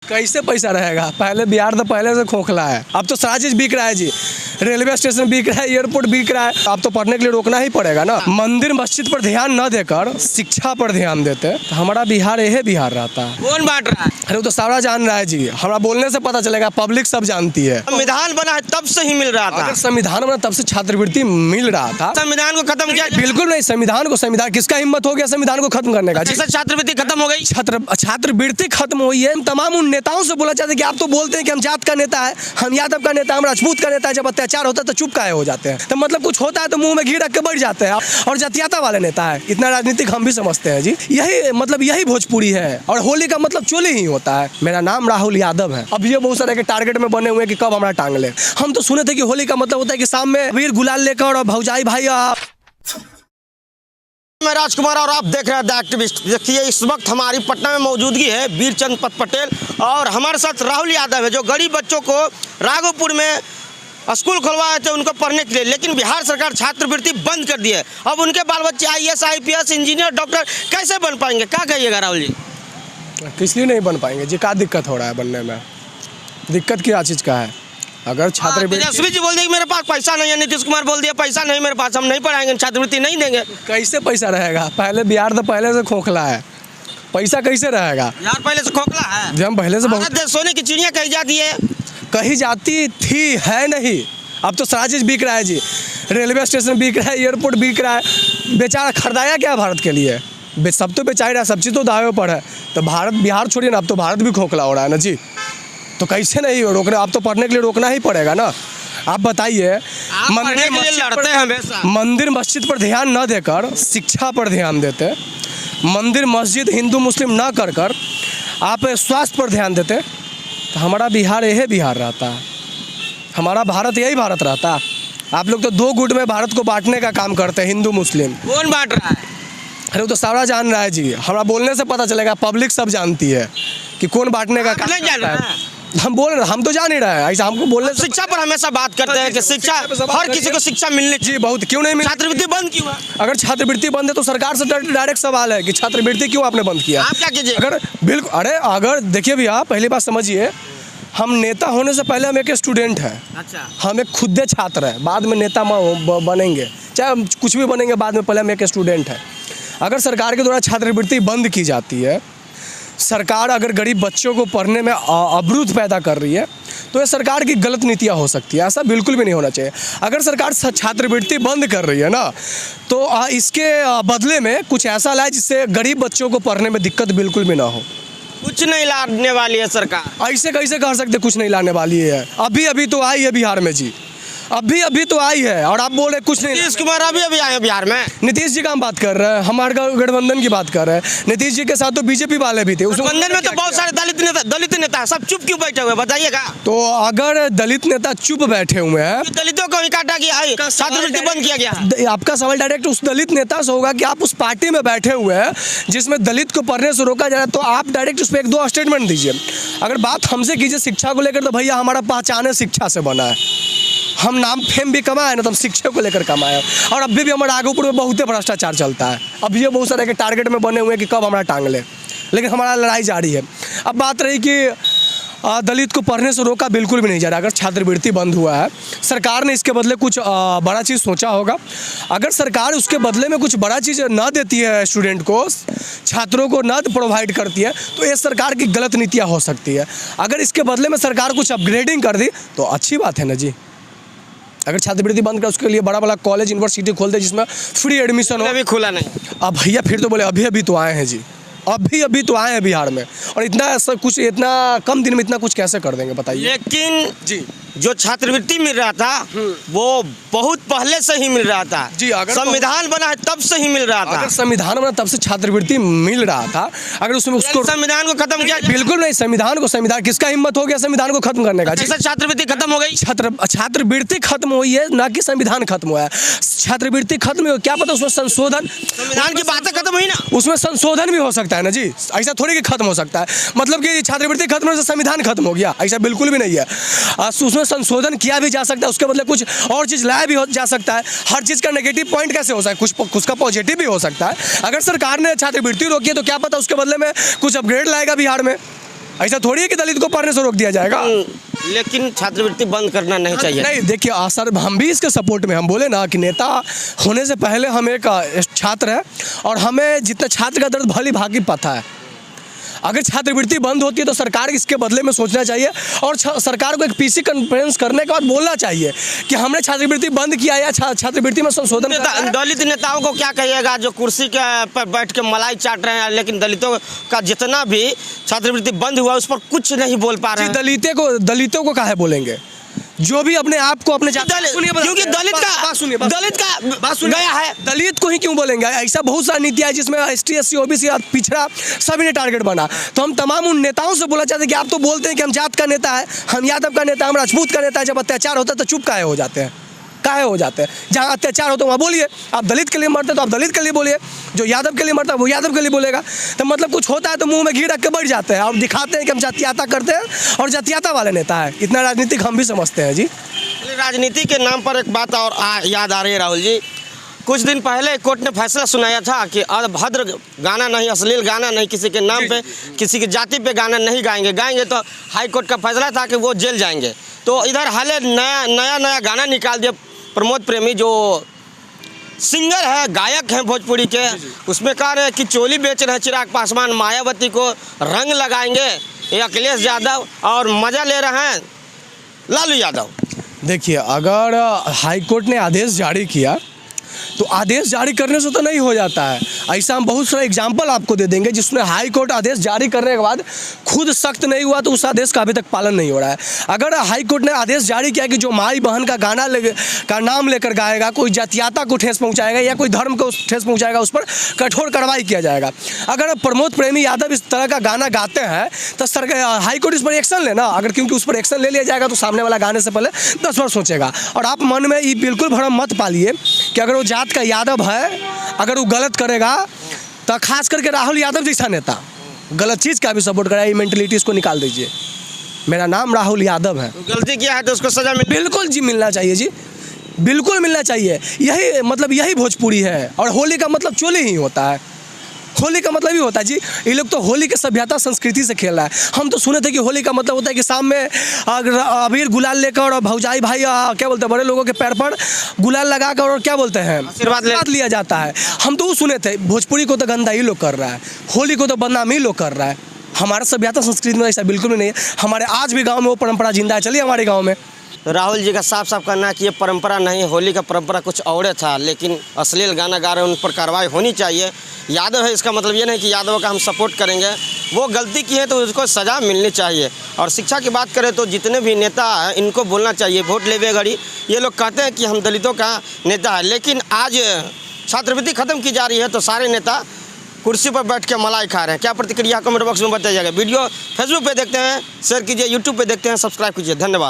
कैसे पैसा रहेगा? पहले बिहार तो पहले से खोखला है, अब तो सारा चीज बिक रहा है जी। रेलवे स्टेशन बिक रहा है, एयरपोर्ट बिक रहा है, अब तो पढ़ने के लिए रोकना ही पड़ेगा ना। मंदिर मस्जिद पर ध्यान न देकर शिक्षा पर ध्यान देते तो हमारा बिहार यही बिहार रहता। कौन बांट रहा है? अरे वो तो सारा जान रहा है जी, हमारा बोलने से पता चलेगा, पब्लिक सब जानती है। संविधान बना है तब से ही मिल रहा था। अगर संविधान बना तब से छात्रवृत्ति मिल रहा था। संविधान को खत्म किया? बिल्कुल नहीं, संविधान किसका हिम्मत हो गया संविधान को खत्म करने का? जैसे छात्रवृत्ति खत्म हो गई, छात्रवृत्ति खत्म हुई है। तमाम उन नेताओं से बोला चाहते हैं कि आप तो बोलते हैं कि हम जात का नेता है, हम यादव का नेता, हम राजपूत का नेता है, जब अत्याचार होता है तो चुप काहे हो जाते हैं? तो मतलब कुछ होता है तो मुंह में घी रख के बैठ जाते हैं और जातियाता वाले नेता है। इतना राजनीतिक हम भी समझते हैं जी। यही भोजपुरी है और होली का मतलब चोली ही होता है। मेरा नाम राहुल यादव है। अब ये बहुत सारे के टारगेट में बने हुए हैं कि कब हमारा टांग ले। हम तो सुने थे कि होली का मतलब होता है कि शाम में वीर गुलाल लेकर और भौजाई भाई। मैं राजकुमार और आप देख रहे हैं द एक्टिविस्ट। देखिए इस वक्त हमारी पटना में मौजूदगी है वीरचंद पटेल और हमारे साथ राहुल यादव है, जो गरीब बच्चों को राघोपुर में स्कूल खुलवाए थे उनको पढ़ने के लिए, लेकिन बिहार सरकार छात्रवृत्ति बंद कर दी है। अब उनके बाल बच्चे IAS IPS इंजीनियर डॉक्टर कैसे बन पाएंगे? क्या कहिएगा राहुल जी? किस लिए नहीं बन पाएंगे जी? क्या दिक्कत हो रहा है बनने में? दिक्कत क्या चीज़ का है? अगर छात्रवृत्ति तेजस्वी जी बोल दिए कि मेरे पास पैसा नहीं है, नीतीश कुमार बोल दिया पैसा नहीं मेरे पास, हम नहीं पढ़ाएंगे, छात्रवृत्ति नहीं देंगे। कैसे पैसा रहेगा? पहले बिहार तो पहले से खोखला है, पैसा कैसे रहेगा? यार पहले से खोखला है। जब हम पहले से भारत देश सोने की चिड़िया कही जाती है, कही जाती थी, है नहीं। अब तो सारा चीज बिक रहा है जी। रेलवे स्टेशन बिक रहा है, एयरपोर्ट बिक रहा है। बेचारा खरीदाया क्या भारत के लिए? सब तो बेचा ही रहा है, सब चीज़ तो दावे पर है। तो बिहार छोड़िए ना, अब तो भारत भी खोखला हो रहा है ना जी। तो कैसे नहीं रोक रहे? आप तो पढ़ने के लिए रोकना ही पड़ेगा ना। आप बताइए, मंदिर मस्जिद पर ध्यान न देकर शिक्षा पर ध्यान देते, मंदिर मस्जिद हिंदू मुस्लिम ना कर आप स्वास्थ्य पर ध्यान देते तो हमारा बिहार यही बिहार रहता। हमारा भारत यही भारत रहता। आप लोग तो दो गुट में भारत को बांटने का काम करते हैं, हिंदू मुस्लिम। कौन बांट रहा है? अरे वो तो सारा जान रहा है जी, हमारा बोलने से पता चलेगा, पब्लिक सब जानती है कि कौन बांटने का काम करता है। हम बोल रहे, हम तो जान ही रहे हैं, ऐसा हमको बोलने। शिक्षा पर हमेशा बात करते हैं कि शिक्षा, हर किसी को शिक्षा मिलनी जी। बहुत क्यों नहीं मिली? छात्रवृत्ति बंद क्यों है? अगर छात्रवृत्ति बंद है तो सरकार से डायरेक्ट सवाल है कि छात्रवृत्ति क्यों आपने बंद किया? आप क्या कीजिए? अगर बिल्कुल, अरे अगर देखिए भैया, पहली बात समझिए, हम नेता होने से पहले हम एक स्टूडेंट हैं। अच्छा। हम एक खुद छात्र हैं, बाद में नेता बनेंगे, चाहे कुछ भी बनेंगे बाद में, पहले हम एक स्टूडेंट हैं। अगर सरकार के द्वारा छात्रवृत्ति बंद की जाती है, सरकार अगर गरीब बच्चों को पढ़ने में अवरुद्ध पैदा कर रही है तो ये सरकार की गलत नीतियाँ हो सकती है। ऐसा बिल्कुल भी नहीं होना चाहिए। अगर सरकार छात्रवृत्ति बंद कर रही है ना, तो इसके बदले में कुछ ऐसा लाए जिससे गरीब बच्चों को पढ़ने में दिक्कत बिल्कुल भी ना हो। कुछ नहीं लाने वाली है सरकार। ऐसे कैसे कह सकते कुछ नहीं लाने वाली है? अभी तो आई है बिहार में जी, अभी तो आई है और आप बोल रहे कुछ नहीं। नीतीश कुमार अभी आए हैं बिहार में। नीतीश जी का हम बात कर रहे हैं, हमारे गठबंधन की बात कर रहे हैं। नीतीश जी के साथ तो बीजेपी वाले भी थे। उस गठबंधन में तो बहुत सारे दलित नेता सब चुप क्यों बैठे हुए, बताइएगा? तो अगर दलित नेता चुप बैठे हुए हैं, दलितों को ही काटा गया, छात्रवृत्ति बंद किया गया। आपका सवाल डायरेक्ट उस दलित नेता से होगा कि आप उस पार्टी में बैठे हुए हैं जिसमें दलित को पढ़ने से रोका जा रहा है, तो आप डायरेक्ट उस पर एक दो स्टेटमेंट दीजिए। अगर बात हमसे कीजिए शिक्षा को लेकर, तो भैया हमारा पहचान है शिक्षा से बना है। हम नाम फेम भी कमाए ना, तो हम शिक्षा को लेकर कमाए। और अभी भी हमारे राघोपुर में बहुत भ्रष्टाचार चलता है। अब ये बहुत सारे के टारगेट में बने हुए हैं कि कब हमारा टांग ले, लेकिन हमारा लड़ाई जारी है। अब बात रही कि दलित को पढ़ने से रोका, बिल्कुल भी नहीं जा रहा। अगर छात्रवृत्ति बंद हुआ है, सरकार ने इसके बदले कुछ बड़ा चीज़ सोचा होगा। अगर सरकार उसके बदले में कुछ बड़ा चीज़ ना देती है, स्टूडेंट को, छात्रों को ना प्रोवाइड करती है, तो ये सरकार की गलत नीतियाँ हो सकती है। अगर इसके बदले में सरकार कुछ अपग्रेडिंग कर दी तो अच्छी बात है ना जी। अगर छात्रवृत्ति बंद कर उसके लिए बड़ा कॉलेज यूनिवर्सिटी खोल दे जिसमें फ्री एडमिशन हो। अभी खुला नहीं। अब भैया फिर तो बोले अभी तो आए हैं जी, अभी तो आए हैं बिहार में, और इतना कम दिन में इतना कुछ कैसे कर देंगे बताइए? लेकिन जी, जो छात्रवृत्ति मिल रहा था वो बहुत पहले से ही मिल रहा था जी। अगर संविधान बना है तब से ही मिल रहा था। अगर संविधान बना तब से छात्रवृत्ति मिल रहा था, अगर उसमें उसको संविधान को खत्म किया? बिल्कुल नहीं, संविधान किसका हिम्मत हो गया संविधान को खत्म करने का? जैसे छात्रवृत्ति खत्म हो गई, छात्रवृत्ति खत्म हुई है, ना कि संविधान खत्म हुआ है। छात्रवृत्ति खत्म हुई, क्या पता उसमें संशोधन, संविधान की बातें खत्म हुई ना, उसमें संशोधन भी हो सकता है ना जी। ऐसा थोड़ी कि खत्म हो सकता है, मतलब कि छात्रवृत्ति खत्म होने से संविधान खत्म हो गया, ऐसा बिल्कुल भी नहीं है। उसमें संशोधन किया भी जा सकता है, उसके बदले कुछ और चीज़ लाया भी जा सकता है। हर चीज़ का नेगेटिव पॉइंट कैसे हो सकता है? कुछ का पॉजिटिव भी हो सकता है। अगर सरकार ने छात्रवृत्ति रोकी है तो क्या पता उसके बदले में कुछ अपग्रेड लाएगा बिहार में। ऐसा थोड़ी है कि दलित को पढ़ने से रोक दिया जाएगा। लेकिन छात्रवृत्ति बंद करना नहीं चाहिए। नहीं देखिए सर, हम भी इसके सपोर्ट में, हम बोले ना कि नेता होने से पहले हम एक छात्र है और हमें जितना छात्र का दर्द भली भांति पता है। अगर छात्रवृत्ति बंद होती है तो सरकार इसके बदले में सोचना चाहिए और सरकार को एक पीसी कॉन्फ्रेंस करने के बाद बोलना चाहिए कि हमने छात्रवृत्ति बंद किया या छात्रवृत्ति में संशोधन। दलित नेताओं को क्या कहिएगा जो कुर्सी के पर बैठ के मलाई चाट रहे हैं, लेकिन दलितों का जितना भी छात्रवृत्ति बंद हुआ उस पर कुछ नहीं बोल पा रहे हैं। दलितों को काहे बोलेंगे जो भी अपने आप को अपने क्योंकि दलित का गया है, दलित को ही क्यों बोलेंगे? ऐसा बहुत सारी नीतियाँ है जिसमें ST SC OBC पिछड़ा सभी ने टारगेट बना। तो हम तमाम उन नेताओं से बोला चाहते हैं कि आप तो बोलते हैं कि हम जात का नेता है, हम यादव का नेता, हम राजपूत का नेता है, जब अत्याचार होता है तो चुप काहे हो जाते हैं? जहाँ अत्याचार होता है वहाँ बोलिए। आप दलित के लिए मरते तो आप दलित के लिए बोलिए, जो यादव के लिए मरता है वो यादव के लिए बोलेगा। तो मतलब कुछ होता है तो मुंह में घी रख के बैठ जाते हैं और दिखाते हैं कि हम जातीयता करते हैं और जातीयता वाले नेता है। इतना राजनीतिक हम भी समझते हैं जी। राजनीति के नाम पर एक बात और याद आ रही है राहुल जी। कुछ दिन पहले कोर्ट ने फैसला सुनाया था कि अभद्र गाना नहीं, अश्लील गाना नहीं, किसी के नाम पे, किसी की जाति पे गाना नहीं गाएंगे तो हाई कोर्ट का फैसला था कि वो जेल जाएंगे। तो इधर हाले नया गाना निकाल दिया प्रमोद प्रेमी, जो सिंगर है, गायक हैं भोजपुरी के। उसमें कह रहे हैं कि चोली बेच रहे हैं चिराग पासवान, मायावती को रंग लगाएंगे ये अखिलेश यादव और मज़ा ले रहे हैं लालू यादव। देखिए, अगर हाई कोर्ट ने आदेश जारी किया तो आदेश जारी करने से तो नहीं हो जाता है। ऐसा हम बहुत सारे एग्जाम्पल आपको दे देंगे जिसमें हाई कोर्ट आदेश जारी करने के बाद खुद सख्त नहीं हुआ तो उस आदेश का अभी तक पालन नहीं हो रहा है। अगर हाई कोर्ट ने आदेश जारी किया कि जो माई बहन का गाना का नाम लेकर गाएगा, कोई जातीयता को ठेस पहुंचाएगा या कोई धर्म को ठेस पहुंचाएगा, उस पर कठोर कार्रवाई किया जाएगा। अगर प्रमोद प्रेमी यादव इस तरह का गाना गाते हैं तो हाई कोर्ट इस पर एक्शन लेना। अगर क्योंकि उस पर एक्शन ले लिया जाएगा तो सामने वाला गाने से पहले 10 बार सोचेगा। और आप मन में ये बिल्कुल भ्रम मत पालिए कि अगर वो जात का यादव है, अगर वो गलत करेगा तो खास करके राहुल यादव जैसा नेता गलत चीज़ का भी सपोर्ट करेगा, ये मेंटलिटी इसको निकाल दीजिए। मेरा नाम राहुल यादव है, गलती किया है तो उसको सजा बिल्कुल जी मिलना चाहिए जी, बिल्कुल मिलना चाहिए। यही भोजपुरी है। और होली का मतलब चोली ही होता है, होली का मतलब ही होता है जी। ये लोग तो होली के सभ्यता संस्कृति से खेल रहा है। हम तो सुने थे कि होली का मतलब होता है कि शाम में अबीर गुलाल लेकर और भौजाई भाई क्या बोलते हैं, बड़े लोगों के पैर पर गुलाल लगाकर और क्या बोलते हैं आशीर्वाद लिया जाता है। हम तो वो सुने थे। भोजपुरी को तो गंदा ही लोग कर रहा है, होली को तो बदनाम ही लोग कर रहा है। हमारा सभ्यता संस्कृति में ऐसा बिल्कुल भी नहीं है। हमारे आज भी गाँव में वो परंपरा जिंदा है। चलिए हमारे गाँव में राहुल जी का साफ साफ कहना है कि ये परंपरा नहीं, होली का परंपरा कुछ और था, लेकिन अश्लील गाना गा रहे हैं उन पर कार्रवाई होनी चाहिए। यादव है, इसका मतलब ये नहीं कि यादव का हम सपोर्ट करेंगे, वो गलती की है तो उसको सज़ा मिलनी चाहिए। और शिक्षा की बात करें तो जितने भी नेता हैं इनको बोलना चाहिए, वोट लेवे घड़ी ये लोग कहते हैं कि हम दलितों का नेता है, लेकिन आज छात्रवृत्ति ख़त्म की जा रही है तो सारे नेता कुर्सी पर बैठ के मलाई खा रहे हैं। क्या प्रतिक्रिया कमेंट बॉक्स में बताइएगा। वीडियो फेसबुक पे देखते हैं शेयर कीजिए, यूट्यूब पे देखते हैं सब्सक्राइब कीजिए। धन्यवाद।